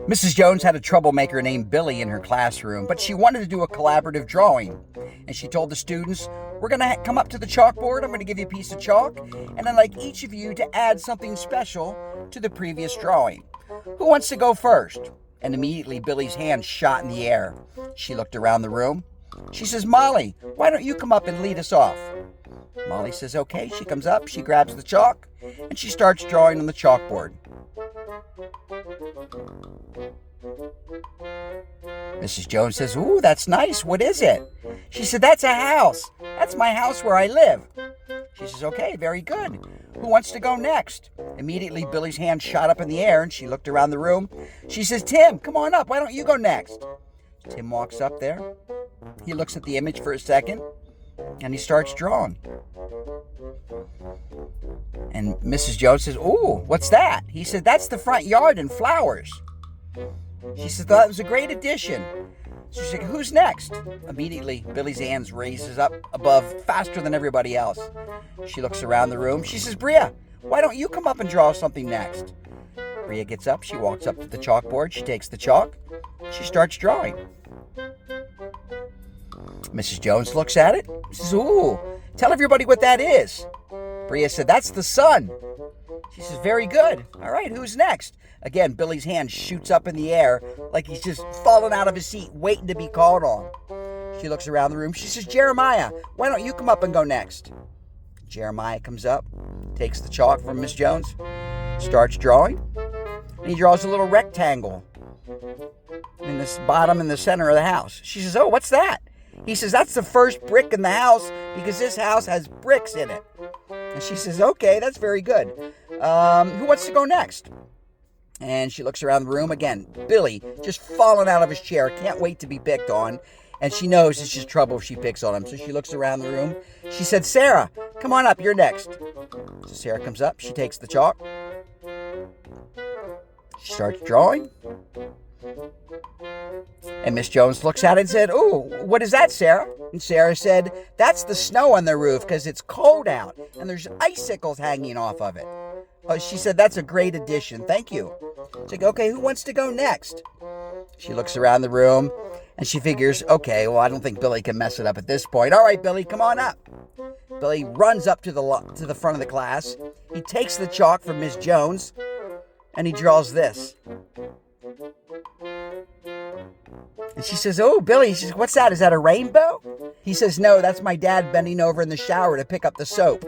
Mrs. Jones had a troublemaker named Billy in her classroom, but she wanted to do a collaborative drawing. And she told the students, we're going to come up to the chalkboard. I'm going to give you a piece of chalk, and I'd like each of you to add something special to the previous drawing. Who wants to go first? And immediately Billy's hand shot in the air. She looked around the room. She says, Molly, why don't you come up and lead us off? Molly says, okay. She comes up, she grabs the chalk, and she starts drawing on the chalkboard. Mrs. Jones says, ooh, that's nice. What is it? She said, that's a house. That's my house where I live. She says, okay, very good. Who wants to go next? Immediately, Billy's hand shot up in the air, and she looked around the room. She says, Tim, come on up. Why don't you go next? Tim walks up there. He looks at the image for a second, and he starts drawing. And Mrs. Jones says, ooh, what's that? He said, that's the front yard and flowers. She said, that was a great addition. So she said, who's next? Immediately, Billy's hands raises up above faster than everybody else. She looks around the room. She says, Bria, why don't you come up and draw something next? Bria gets up. She walks up to the chalkboard. She takes the chalk. She starts drawing. Mrs. Jones looks at it. She says, ooh, tell everybody what that is. Bria said, that's the sun. She says, very good. All right, who's next? Again, Billy's hand shoots up in the air like he's just fallen out of his seat, waiting to be called on. She looks around the room. She says, Jeremiah, why don't you come up and go next? Jeremiah comes up, takes the chalk from Miss Jones, starts drawing, and he draws a little rectangle in this bottom in the center of the house. She says, oh, what's that? He says, that's the first brick in the house because this house has bricks in it. And she says, okay, that's very good. Who wants to go next? And she looks around the room again. Billy, just falling out of his chair, can't wait to be picked on. And she knows it's just trouble if she picks on him. So she looks around the room. She said, Sarah, come on up, you're next. So Sarah comes up, she takes the chalk. She starts drawing. And Miss Jones looks at it and said, ooh, what is that, Sarah? And Sarah said, that's the snow on the roof because it's cold out and there's icicles hanging off of it. She said, that's a great addition. Thank you. She's like, okay, who wants to go next? She looks around the room and she figures, okay, well, I don't think Billy can mess it up at this point. All right, Billy, come on up. Billy runs up to the front of the class. He takes the chalk from Miss Jones and he draws this. And she says, oh, Billy, she says, what's that? Is that a rainbow? He says, no, that's my dad bending over in the shower to pick up the soap.